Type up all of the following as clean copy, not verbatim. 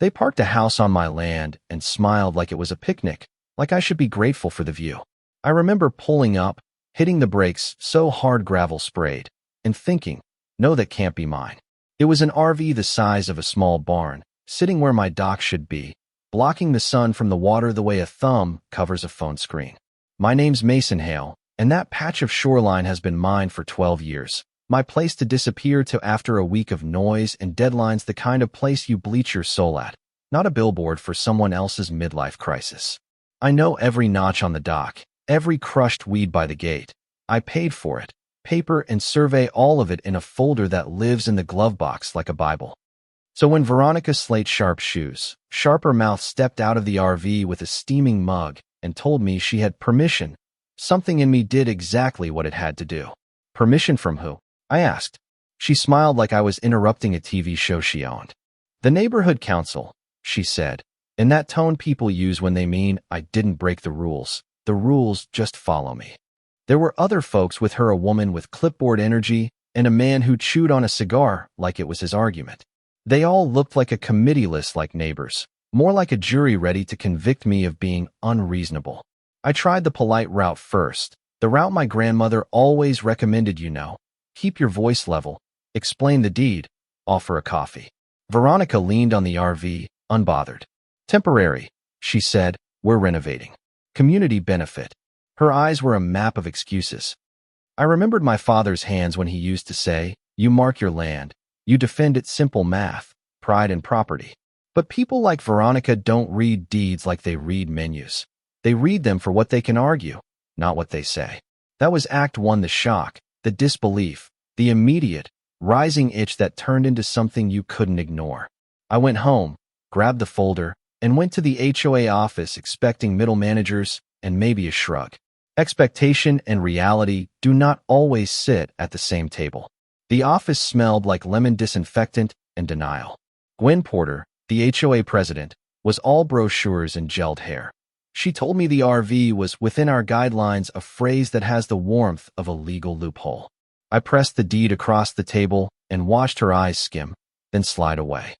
They parked a house on my land and smiled like it was a picnic, like I should be grateful for the view. I remember pulling up, hitting the brakes so hard gravel sprayed, and thinking, no, that can't be mine. It was an RV the size of a small barn, sitting where my dock should be, blocking the sun from the water the way a thumb covers a phone screen. My name's Mason Hale, and that patch of shoreline has been mine for 12 years. My place to disappear to after a week of noise and deadlines, the kind of place you bleach your soul at, not a billboard for someone else's midlife crisis. I know every notch on the dock, every crushed weed by the gate. I paid for it, paper and survey, all of it in a folder that lives in the glove box like a Bible. So when Veronica Slate-Sharp Shoes, Sharper Mouth stepped out of the RV with a steaming mug and told me she had permission, something in me did exactly what it had to do. Permission from who? I asked. She smiled like I was interrupting a TV show she owned. The neighborhood council, she said, in that tone people use when they mean I didn't break the rules. The rules just follow me. There were other folks with her, a woman with clipboard energy and a man who chewed on a cigar like it was his argument. They all looked like a committee list, like neighbors, more like a jury ready to convict me of being unreasonable. I tried the polite route first, the route my grandmother always recommended, keep your voice level, explain the deed, offer a coffee. Veronica leaned on the RV, unbothered. Temporary, she said, we're renovating. Community benefit. Her eyes were a map of excuses. I remembered my father's hands when he used to say, you mark your land, you defend it, simple math, pride and property. But people like Veronica don't read deeds like they read menus. They read them for what they can argue, not what they say. That was Act 1, the shock, the disbelief, the immediate, rising itch that turned into something you couldn't ignore. I went home, grabbed the folder, and went to the HOA office expecting middle managers and maybe a shrug. Expectation and reality do not always sit at the same table. The office smelled like lemon disinfectant and denial. Gwen Porter, the HOA president, was all brochures and gelled hair. She told me the RV was within our guidelines, a phrase that has the warmth of a legal loophole. I pressed the deed across the table and watched her eyes skim, then slide away.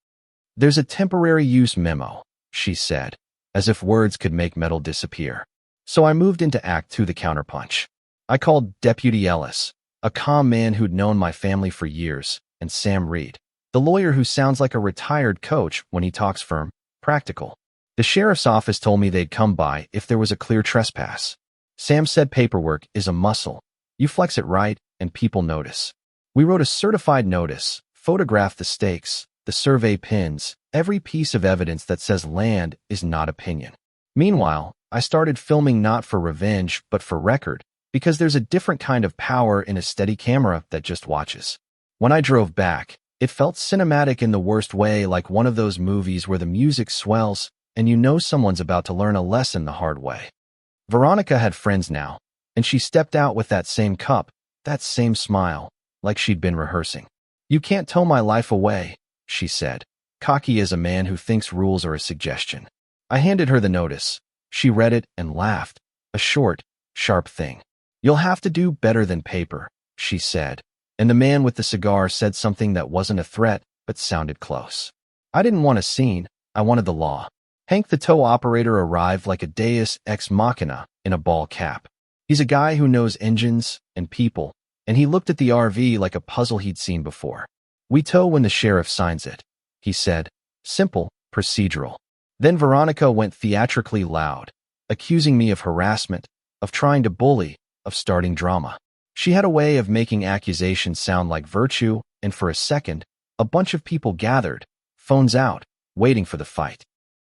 There's a temporary use memo, she said, as if words could make metal disappear. So I moved into Act 2, the counterpunch. I called Deputy Ellis, a calm man who'd known my family for years, and Sam Reed, the lawyer who sounds like a retired coach when he talks firm, practical. The sheriff's office told me they'd come by if there was a clear trespass. Sam said paperwork is a muscle. You flex it right, and people notice. We wrote a certified notice, photographed the stakes, the survey pins, every piece of evidence that says land is not opinion. Meanwhile, I started filming not for revenge, but for record, because there's a different kind of power in a steady camera that just watches. When I drove back, it felt cinematic in the worst way, like one of those movies where the music swells and you know someone's about to learn a lesson the hard way. Veronica had friends now, and she stepped out with that same cup, that same smile, like she'd been rehearsing. You can't tow my life away, she said, cocky as a man who thinks rules are a suggestion. I handed her the notice. She read it and laughed, a short, sharp thing. You'll have to do better than paper, she said, and the man with the cigar said something that wasn't a threat, but sounded close. I didn't want a scene, I wanted the law. Hank, the tow operator, arrived like a deus ex machina in a ball cap. He's a guy who knows engines and people, and he looked at the RV like a puzzle he'd seen before. We tow when the sheriff signs it, he said. Simple, procedural. Then Veronica went theatrically loud, accusing me of harassment, of trying to bully, of starting drama. She had a way of making accusations sound like virtue, and for a second, a bunch of people gathered, phones out, waiting for the fight.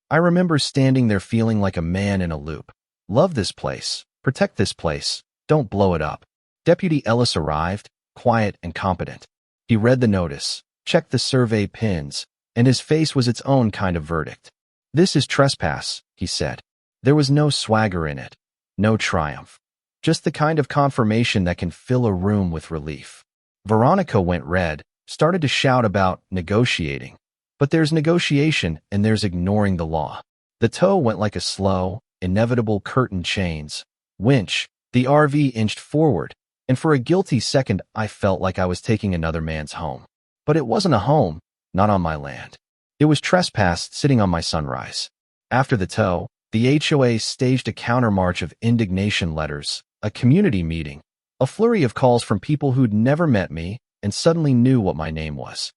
I remember standing there feeling like a man in a loop. Love this place, protect this place, don't blow it up. Deputy Ellis arrived, quiet and competent. He read the notice, checked the survey pins, and his face was its own kind of verdict. This is trespass, he said. There was no swagger in it, no triumph. Just the kind of confirmation that can fill a room with relief. Veronica went red, started to shout about negotiating. But there's negotiation and there's ignoring the law. The tow went like a slow, inevitable curtain chains. Winch, the RV inched forward, and for a guilty second I felt like I was taking another man's home. But it wasn't a home, not on my land. It was trespass sitting on my sunrise. After the tow, the HOA staged a countermarch of indignation letters, a community meeting, a flurry of calls from people who'd never met me and suddenly knew what my name was.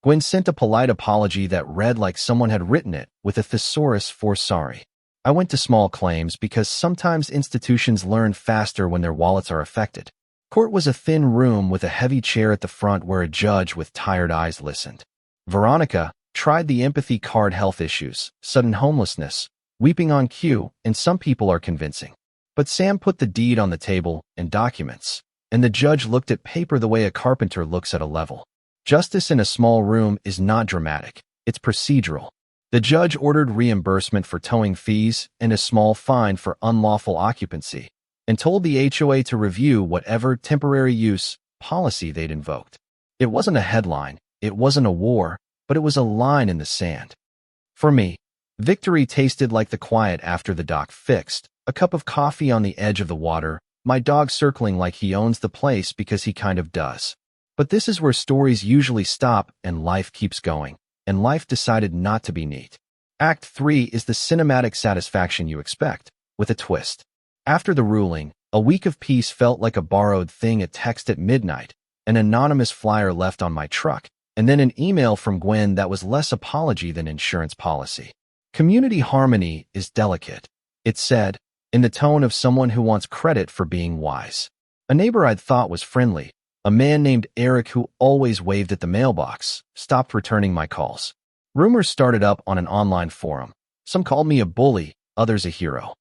Gwen sent a polite apology that read like someone had written it with a thesaurus for sorry. I went to small claims because sometimes institutions learn faster when their wallets are affected. Court was a thin room with a heavy chair at the front where a judge with tired eyes listened. Veronica tried the empathy card, health issues, sudden homelessness, weeping on cue, and some people are convincing. But Sam put the deed on the table and documents, and the judge looked at paper the way a carpenter looks at a level. Justice in a small room is not dramatic, it's procedural. The judge ordered reimbursement for towing fees and a small fine for unlawful occupancy, and told the HOA to review whatever temporary use policy they'd invoked. It wasn't a headline, it wasn't a war, but it was a line in the sand. For me, victory tasted like the quiet after the dock fixed, a cup of coffee on the edge of the water, my dog circling like he owns the place because he kind of does. But this is where stories usually stop and life keeps going, and life decided not to be neat. Act 3 is the cinematic satisfaction you expect, with a twist. After the ruling, a week of peace felt like a borrowed thing, a text at midnight, an anonymous flyer left on my truck, and then an email from Gwen that was less apology than insurance policy. Community harmony is delicate, it said, in the tone of someone who wants credit for being wise. A neighbor I'd thought was friendly, a man named Eric who always waved at the mailbox, stopped returning my calls. Rumors started up on an online forum. Some called me a bully, others a hero.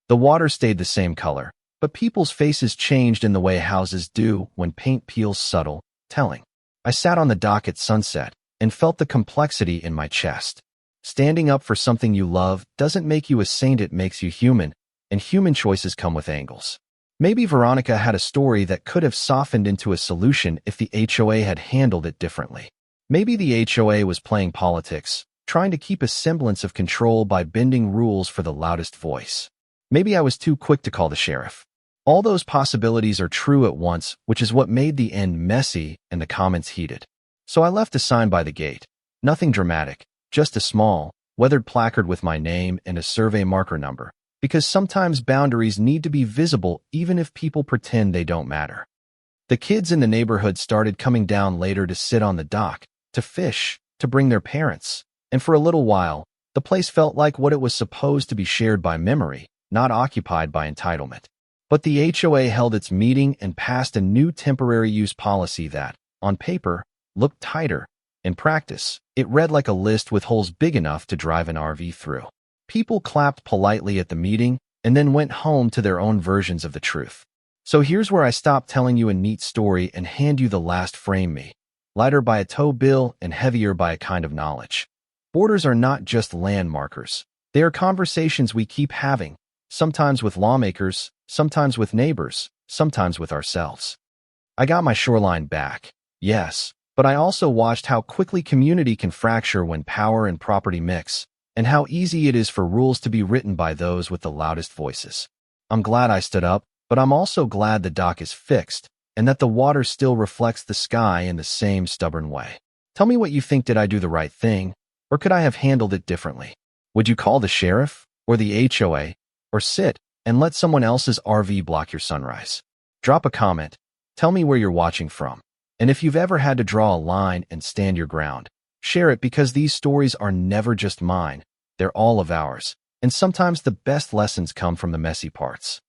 The water stayed the same color, but people's faces changed in the way houses do when paint peels, subtle, telling. I sat on the dock at sunset and felt the complexity in my chest. Standing up for something you love doesn't make you a saint, it makes you human, and human choices come with angles. Maybe Veronica had a story that could have softened into a solution if the HOA had handled it differently. Maybe the HOA was playing politics, trying to keep a semblance of control by bending rules for the loudest voice. Maybe I was too quick to call the sheriff. All those possibilities are true at once, which is what made the end messy and the comments heated. So I left a sign by the gate. Nothing dramatic, just a small, weathered placard with my name and a survey marker number. Because sometimes boundaries need to be visible even if people pretend they don't matter. The kids in the neighborhood started coming down later to sit on the dock, to fish, to bring their parents, and for a little while, the place felt like what it was supposed to be, shared by memory, not occupied by entitlement. But the HOA held its meeting and passed a new temporary use policy that, on paper, looked tighter. In practice, it read like a list with holes big enough to drive an RV through. People clapped politely at the meeting and then went home to their own versions of the truth. So here's where I stop telling you a neat story and hand you the last frame me. Lighter by a tow bill and heavier by a kind of knowledge. Borders are not just land markers. They are conversations we keep having, sometimes with lawmakers, sometimes with neighbors, sometimes with ourselves. I got my shoreline back, yes, but I also watched how quickly community can fracture when power and property mix, and how easy it is for rules to be written by those with the loudest voices. I'm glad I stood up, but I'm also glad the dock is fixed, and that the water still reflects the sky in the same stubborn way. Tell me what you think. Did I do the right thing, or could I have handled it differently? Would you call the sheriff, or the HOA, or sit and let someone else's RV block your sunrise? Drop a comment, tell me where you're watching from, and if you've ever had to draw a line and stand your ground, share it, because these stories are never just mine, they're all of ours, and sometimes the best lessons come from the messy parts.